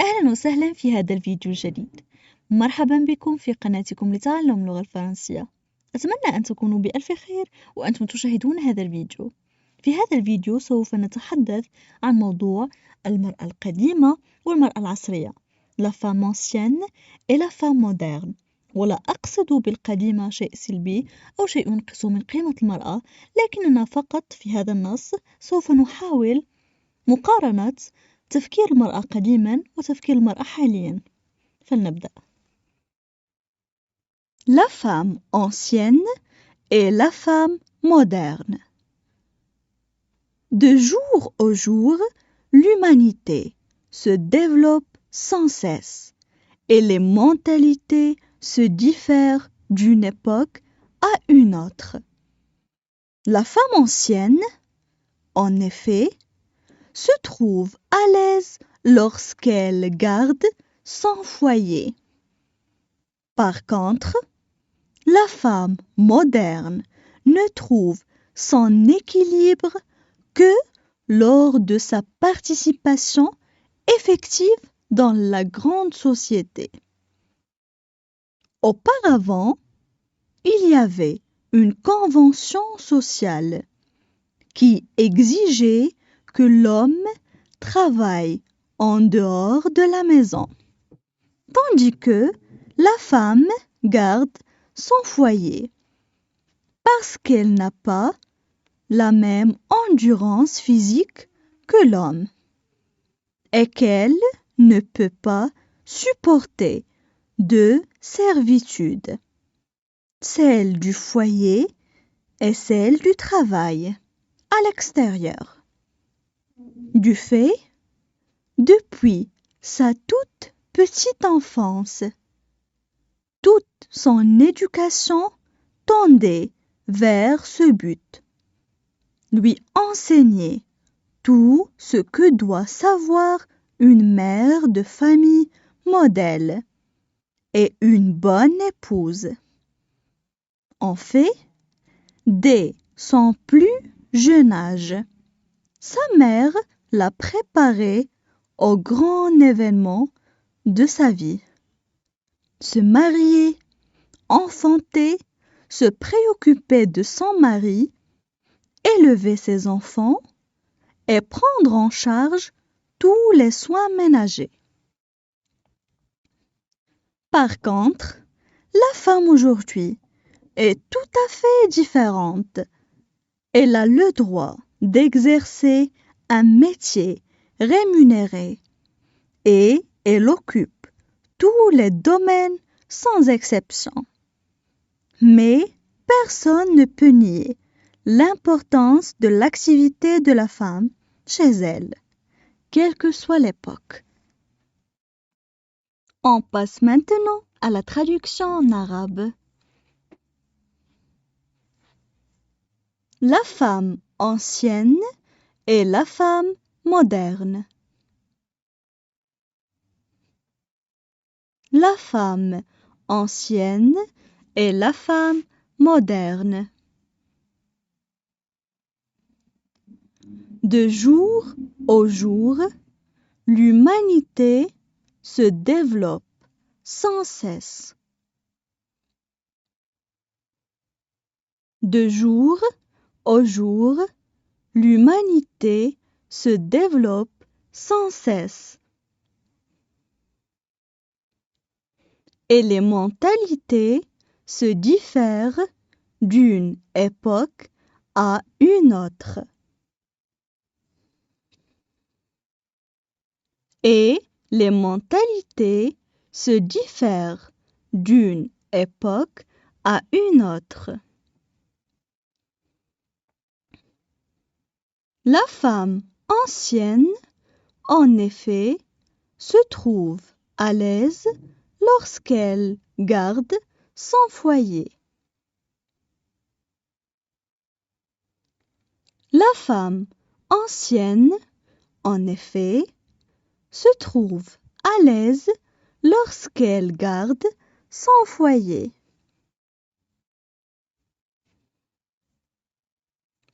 أهلا وسهلا في هذا الفيديو الجديد. مرحبا بكم في قناتكم لتعلم اللغة الفرنسية. أتمنى أن تكونوا بألف خير وأنتم تشاهدون هذا الفيديو. في هذا الفيديو سوف نتحدث عن موضوع المرأة القديمة والمرأة العصرية، La femme ancienne et la femme moderne. ولا أقصد بالقديمة شيء سلبي أو شيء ينقص من قيمة المرأة، لكننا فقط في هذا النص سوف نحاول مقارنة تفكير المرأة قديما وتفكير المرأة حاليا. فلنبدأ. La femme ancienne et la femme moderne. De jour au jour, l'humanité se développe sans cesse et les mentalités se diffèrent d'une époque à une autre. La femme ancienne, en effet, se trouve à l'aise lorsqu'elle garde son foyer. Par contre, la femme moderne ne trouve son équilibre que lors de sa participation effective dans la grande société. Auparavant, il y avait une convention sociale qui exigeait que l'homme travaille en dehors de la maison, tandis que la femme garde son foyer parce qu'elle n'a pas la même endurance physique que l'homme et qu'elle ne peut pas supporter deux servitudes, celle du foyer et celle du travail à l'extérieur. Du fait, depuis sa toute petite enfance, toute son éducation tendait vers ce but, lui enseigner tout ce que doit savoir une mère de famille modèle et une bonne épouse. En fait, dès son plus jeune âge, sa mère l'a préparé au grand événement de sa vie. Se marier, enfanter, se préoccuper de son mari, élever ses enfants et prendre en charge tous les soins ménagers. Par contre, la femme aujourd'hui est tout à fait différente. Elle a le droit d'exercer un métier rémunéré et elle occupe tous les domaines sans exception. Mais personne ne peut nier l'importance de l'activité de la femme chez elle, quelle que soit l'époque. On passe maintenant à la traduction en arabe. La femme ancienne et la femme moderne. La femme ancienne et la femme moderne. De jour au jour, l'humanité se développe sans cesse. De jour au jour, l'humanité se développe sans cesse. Et les mentalités se diffèrent d'une époque à une autre. Et les mentalités se diffèrent d'une époque à une autre. La femme ancienne, en effet, se trouve à l'aise lorsqu'elle garde son foyer. La femme ancienne, en effet, se trouve à l'aise lorsqu'elle garde son foyer.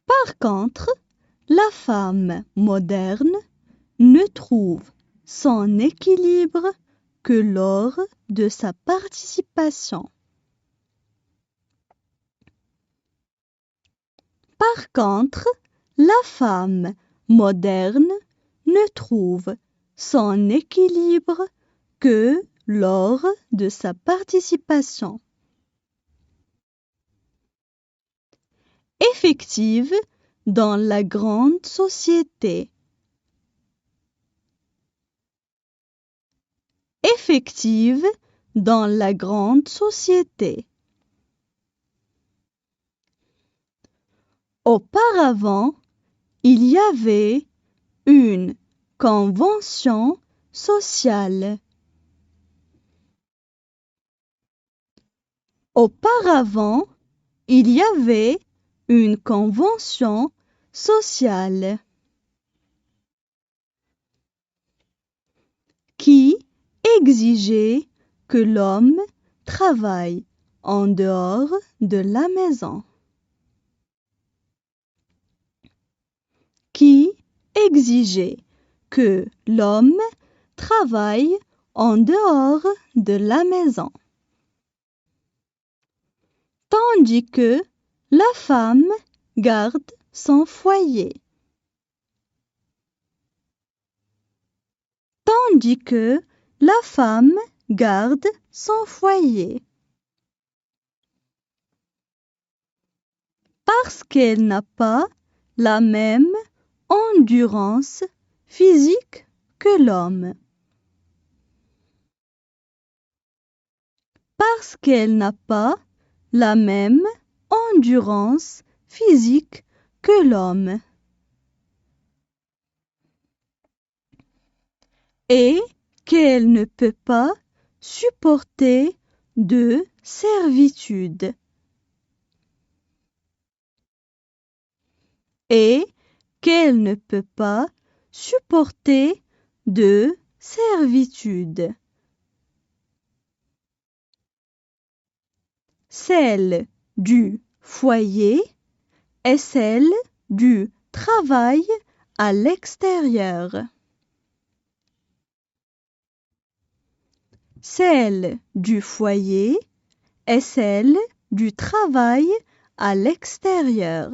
Par contre, la femme moderne ne trouve son équilibre que lors de sa participation. Par contre, la femme moderne ne trouve son équilibre que lors de sa participation. Effective dans la grande société. Effective dans la grande société. Auparavant, il y avait une convention sociale. Auparavant, il y avait une convention sociale qui exigeait que l'homme travaille en dehors de la maison. Qui exigeait que l'homme travaille en dehors de la maison. Tandis que la femme garde son foyer. Tandis que la femme garde son foyer. Parce qu'elle n'a pas la même endurance physique que l'homme. Parce qu'elle n'a pas la même endurance physique que l'homme. Et qu'elle ne peut pas supporter de servitude. Et qu'elle ne peut pas supporter de servitude. Celle du foyer et celle du travail à l'extérieur. Celle du foyer et celle du travail à l'extérieur.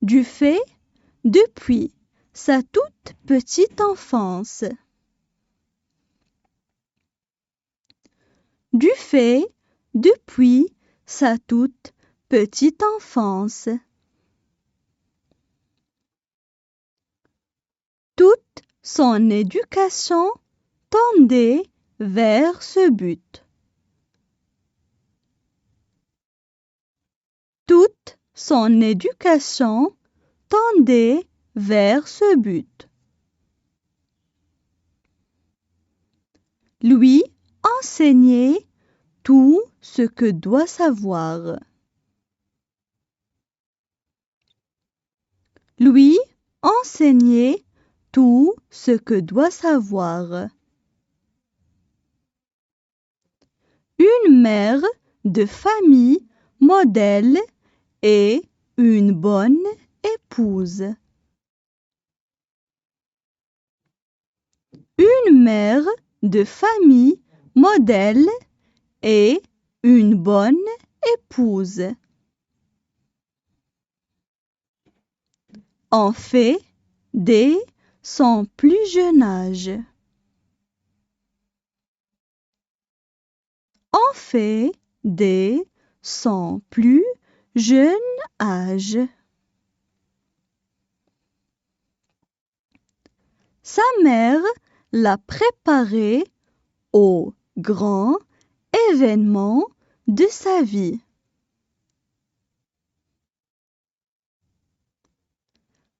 Du fait depuis sa toute petite enfance. Du fait depuis sa toute petite enfance. Toute son éducation tendait vers ce but. Toute son éducation tendait vers ce but. Lui enseigner tout ce que doit savoir. Lui enseigner tout ce que doit savoir. Une mère de famille modèle et une bonne épouse. Une mère de famille modèle et une bonne épouse. En fait dès son plus jeune âge. En fait dès son plus jeune âge. Sa mère l'a préparé aux grands événements de sa vie.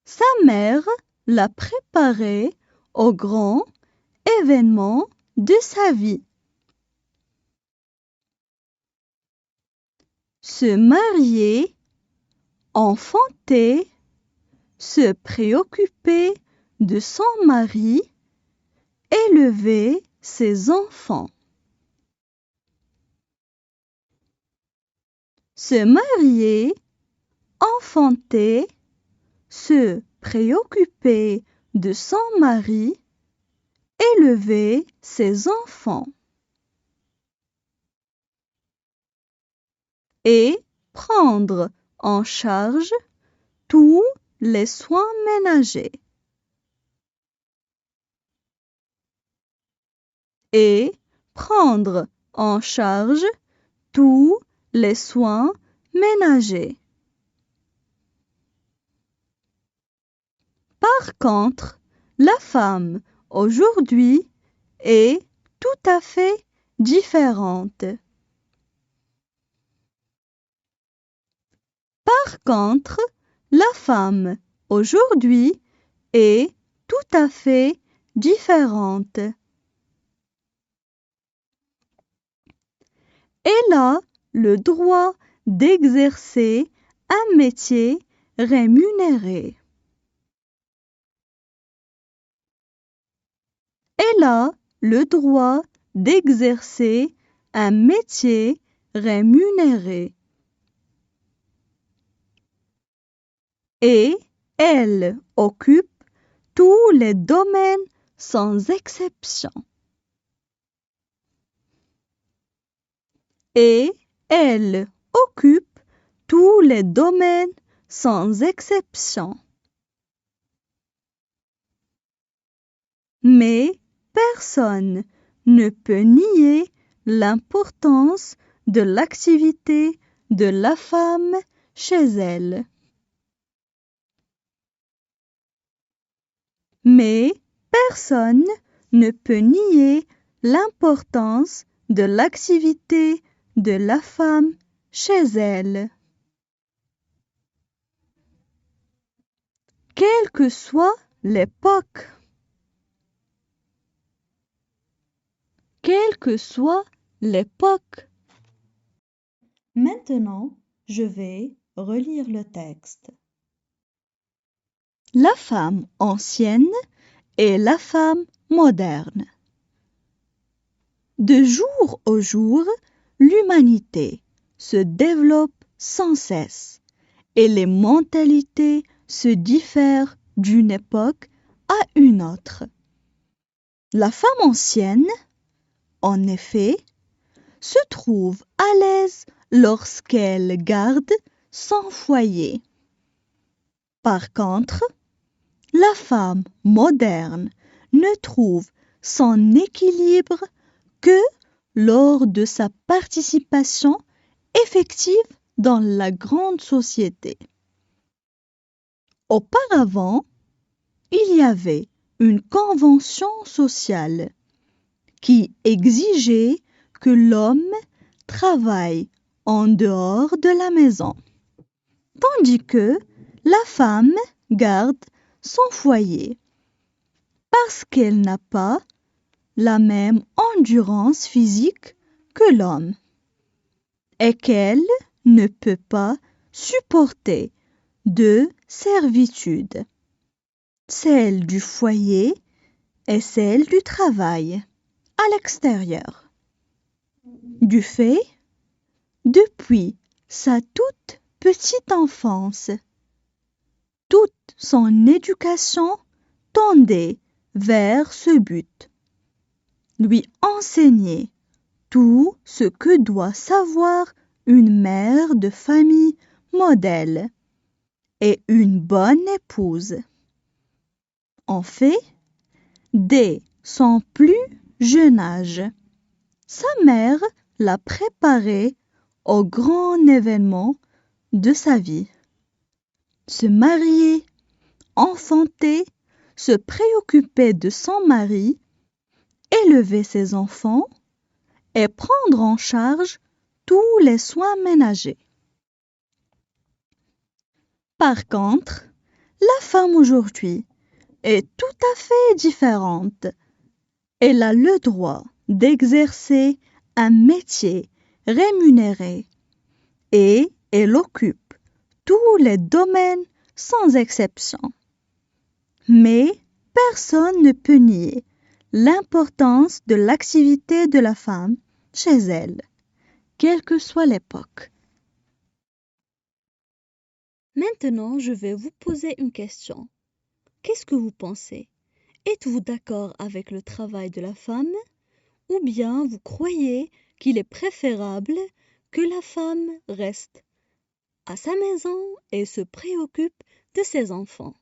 Sa mère l'a préparé aux grands événements de sa vie. Se marier, enfanter, se préoccuper de son mari, élever ses enfants. Se marier, enfanter, se préoccuper de son mari, élever ses enfants et prendre en charge tous les soins ménagers. Et prendre en charge tous les soins ménagers. Par contre, la femme aujourd'hui est tout à fait différente. Par contre, la femme aujourd'hui est tout à fait différente. Elle a le droit d'exercer un métier rémunéré. Elle a le droit d'exercer un métier rémunéré. Et elle occupe tous les domaines sans exception. Et elle occupe tous les domaines sans exception. Mais personne ne peut nier l'importance de l'activité de la femme chez elle. Mais personne ne peut nier l'importance de l'activité de la femme chez elle. Quelle que soit l'époque. Quelle que soit l'époque. Maintenant, je vais relire le texte. La femme ancienne et la femme moderne. De jour au jour, l'humanité se développe sans cesse et les mentalités se diffèrent d'une époque à une autre. La femme ancienne, en effet, se trouve à l'aise lorsqu'elle garde son foyer. Par contre, la femme moderne ne trouve son équilibre que lors de sa participation effective dans la grande société. Auparavant, il y avait une convention sociale qui exigeait que l'homme travaille en dehors de la maison, tandis que la femme garde son foyer parce qu'elle n'a pas la même endurance physique que l'homme et qu'elle ne peut pas supporter deux servitudes, celle du foyer et celle du travail à l'extérieur. Du fait, depuis sa toute petite enfance, toute son éducation tendait vers ce but, lui enseigner tout ce que doit savoir une mère de famille modèle et une bonne épouse. En fait, dès son plus jeune âge, sa mère l'a préparé au grand événement de sa vie. Se marier, enfanter, se préoccuper de son mari, élever ses enfants et prendre en charge tous les soins ménagers. Par contre, la femme aujourd'hui est tout à fait différente. Elle a le droit d'exercer un métier rémunéré et elle occupe tous les domaines sans exception. Mais personne ne peut nier l'importance de l'activité de la femme chez elle, quelle que soit l'époque. Maintenant, je vais vous poser une question. Qu'est-ce que vous pensez? Êtes-vous d'accord avec le travail de la femme? Ou bien vous croyez qu'il est préférable que la femme reste à sa maison et se préoccupe de ses enfants?